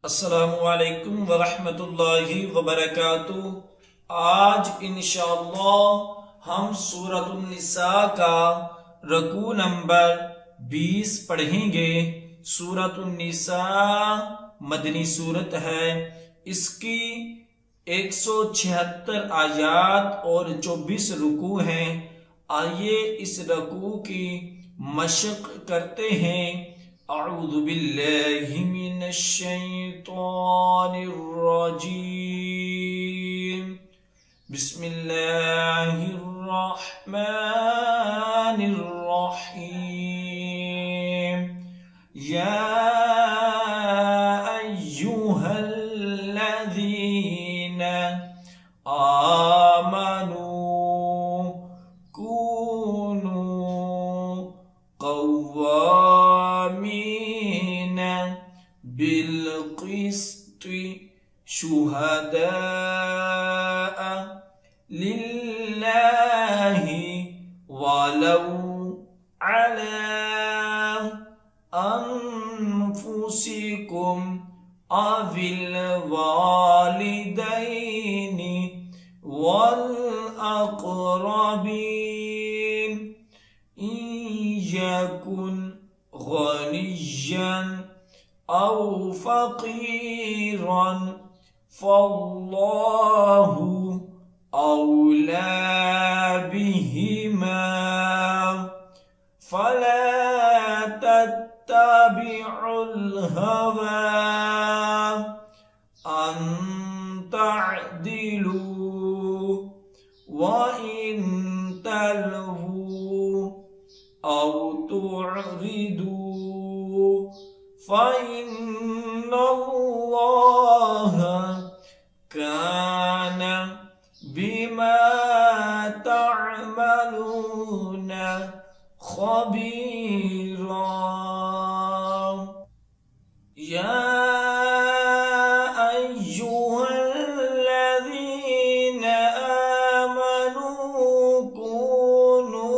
अस्सलामुअलैकुम वरहमतुल्लाहि वबरकातुहू। आज इंशाअल्लाह हम सूरतुन निसा का रकू नंबर 20 पढ़ेंगे। सूरतुन निसा मदनी सूरत है। इसकी 176 आयात और 24 रुकू हैं। आइए इस रकू की मशक करते हैं। अऊज़ु बिल्लाहि मिनश शैतानिर रजीम। बिस्मिल्लाहिर रहमानिर रहीम। या अय्युहल्लज़ीना आमनू कूनू क़व्वामीन बिलक़िस्ति शुहदाअ लिल्लाहि वलौ अला अनफुसिकुम अविल वालिदैनि वल अक़रबीन यकुन गनिय्यन औ फ़क़ीरन फ़ल्लाहु औला बिहिमा फ़ला तत्तबिउल हवा अन तअदिलू व इन तलवू औ तुअरिदू फ़इन्नल्लाह कान बिमा तअमलून खबीरा। या अय्युहल्लज़ीना आमनू कूनू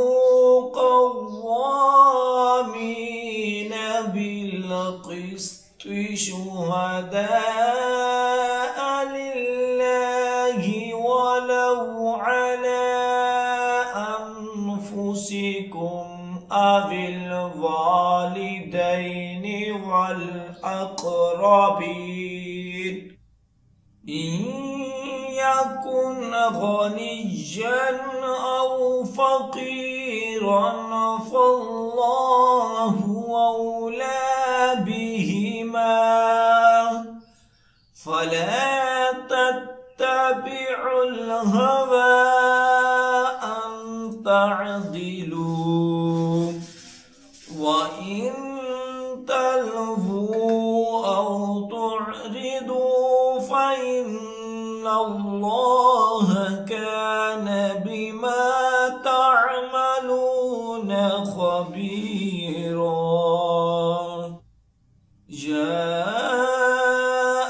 क़व्वामीन बिलक़िस्ति शुहदाअ लिल्लाहि वलौ अला अनफुसिकुम अविल वालिदैनि वल अक़रबीन इन यकुन गनिय्यन औ फ़क़ीरन फ़ल्लाहु औला बिहिमा फ़ला तत्तबिउल हवा अन तअदिलू व इन तलवू औ तुअरिदू फ़इन्नल्लाह कान बिमा तअमलून खबीरा। या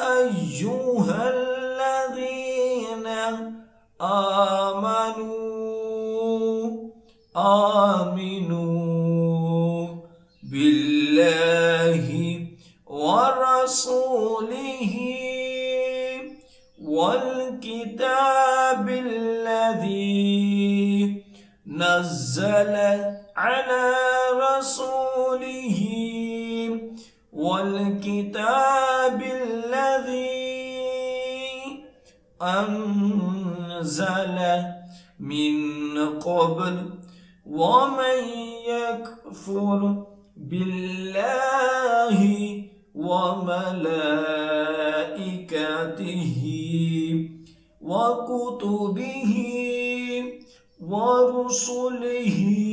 अय्युहल्लज़ीना आमिनू बिल्लाहि व रसूलिहि वल किताबिल्लज़ी नज़्ज़ल अला रसूलिहि वल किताबिल्लज़ी अनज़ल मिन क़ब्ल वमन यकफुर बिल्लाहि व मलाइकतिहि व कुतुबिहि व रुसुलिहि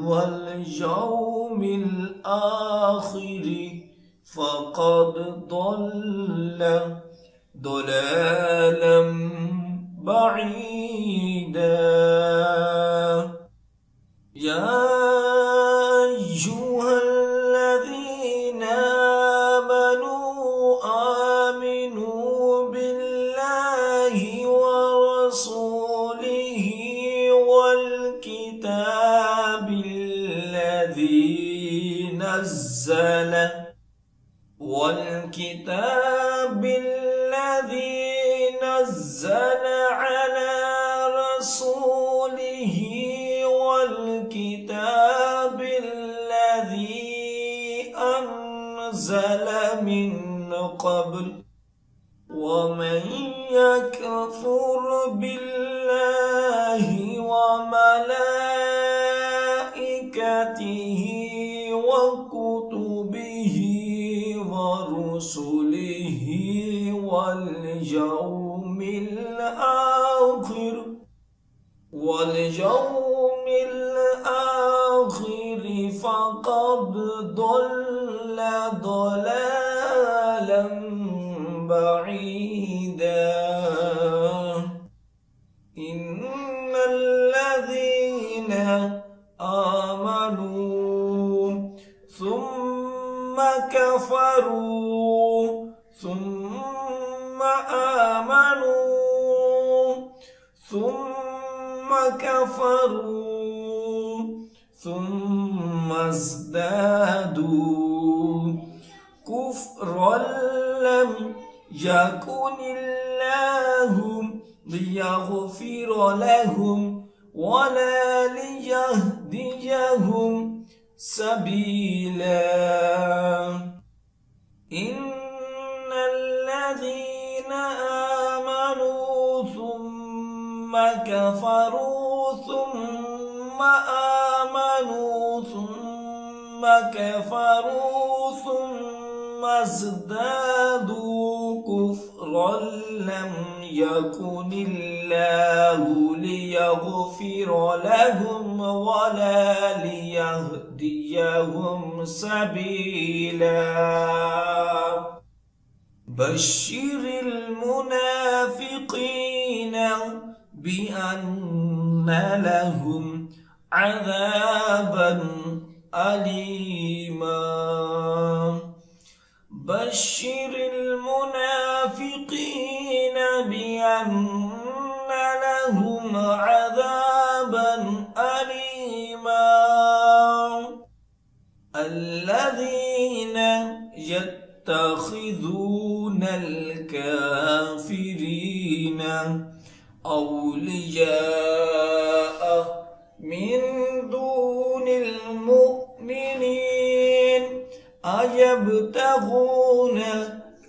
वल यौमिल आखिरि फ़क़द ضل ضلالا بعيدا। या अय्युहल्लज़ीना आमनू बिल्लाहि व रसूलिहि वल किताबिल्लज़ी नज़्ज़ल الكتاب الذي نزل على رسوله والكتاب الذي أنزل من قبل ومن يكفر بالله وملائكته وكتبه ورسله واليوم الآخر فقد ضل ضلالا بعيدا إن الذين آمنوا ثم كفروا ثم آمنوا ثم كفروا ثم ازدادوا كفرا لم يكن الله ليغفر لهم ولا ليهديهم سبيلا إن الذين آمنوا ثم كفروا ثم آمنوا ثم كفروا ثم ازدادوا كفرا لم يكن الله ليغفر لهم ولا ليهديهم سبيلا بشر المنافقين بأن لهم عذابا أليما بشر المنافقين بأن لهم عذابا أليما الذين يتخذون الكافرين أولياء من دون المؤمنين أيبتغون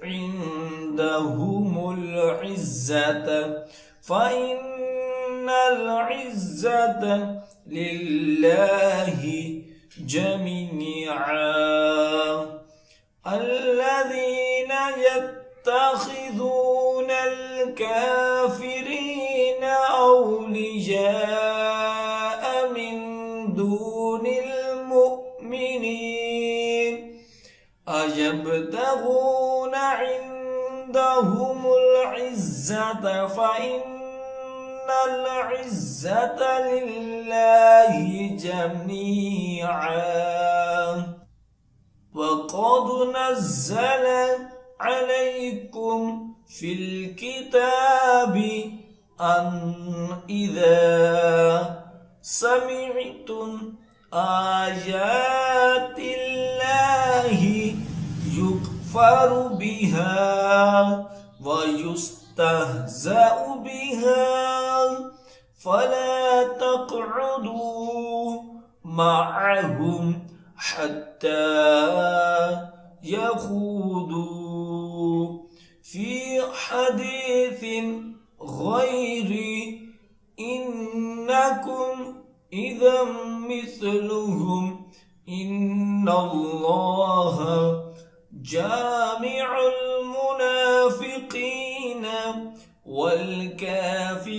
عندهم العزة فإن العزة لله جميعا الذين يتخذون الكافرين أولياء من دون المؤمنين أيبتغون عندهم العزة فإن العزة لله جميعا وقد نزل عليكم في الكتاب أن إذا سمعتم آيات الله يكفر بها ويستهزأ بها فلا تقعدوا معهم حتى يخوضوا في حديث غيري إنكم إذا مثلهم إن الله جامع المنافقين والكافرين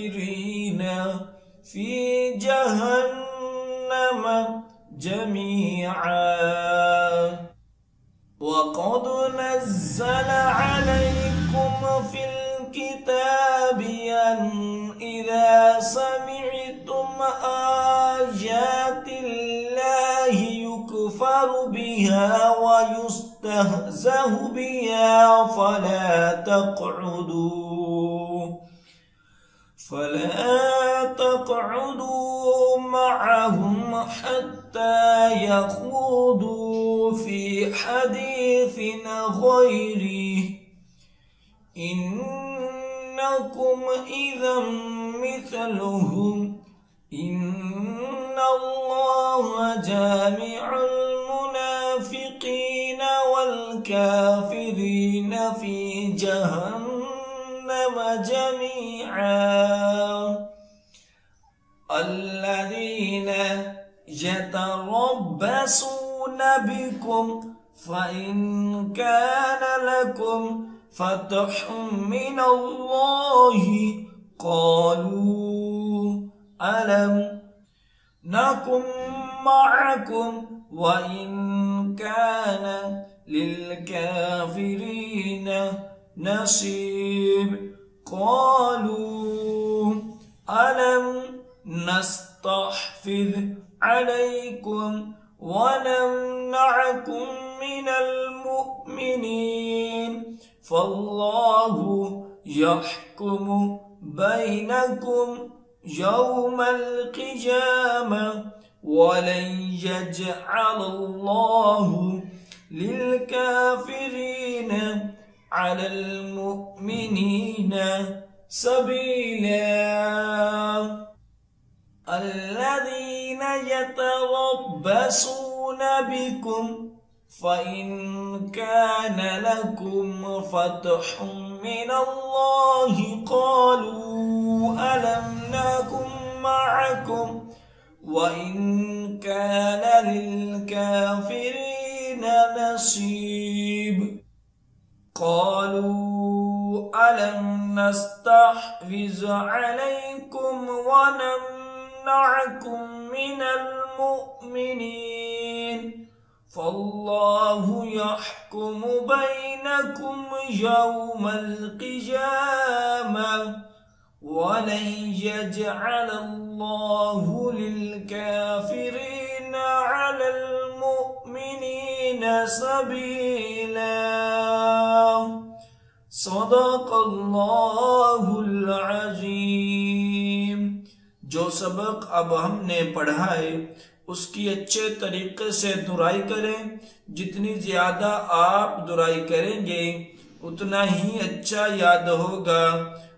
في جهنم جميعا وقد نزل عليكم في الكتاب أن إذا سمعتم آيات الله يكفر بها ويستهزأ بها فلا تقعدوا تقعدوا معهم حتى يخوضوا في حديث غيره إنكم إذا مثلهم إن الله جامع المنافقين والكافرين في جهنم جميعا الذين يتربصون بكم فإن كان لكم فتح من الله قالوا ألم نكن معكم وإن كان للكافرين نصيب قالوا ألم نستحفظ عليكم ونمنعكم من المؤمنين فالله يحكم بينكم يوم القيامة ولن يجعل الله للكافرين على المؤمنين سبيلا الذين يتربصون بكم فإن كان لكم فتح من الله قالوا ألم نكن معكم وإن كان للكافرين نصيب قالوا ألم نستحوذ عليكم ونمنعكم من المؤمنين فالله يحكم بينكم يوم القيامة ولن يجعل الله للكافرين على المؤمنين سبيلا صدق अल्लाहुल अज़ीम। जो सबक अब हमने पढ़ा है उसकी अच्छे तरीके से दुराई करें। जितनी ज्यादा आप दुराई करेंगे उतना ही अच्छा याद होगा।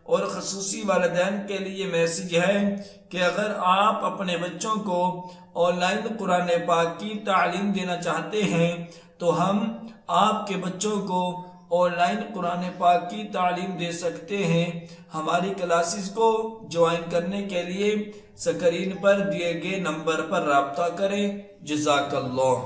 और खसूसी वालिदैन के लिए मैसेज है कि अगर आप अपने बच्चों को ऑनलाइन कुरान पाक की तालीम देना चाहते हैं तो हम आपके बच्चों को ऑनलाइन कुरान पाक की तालीम दे सकते हैं। हमारी क्लासेस को ज्वाइन करने के लिए स्क्रीन पर दिए गए नंबर पर राब्ता करें। जज़ाकल्लाह।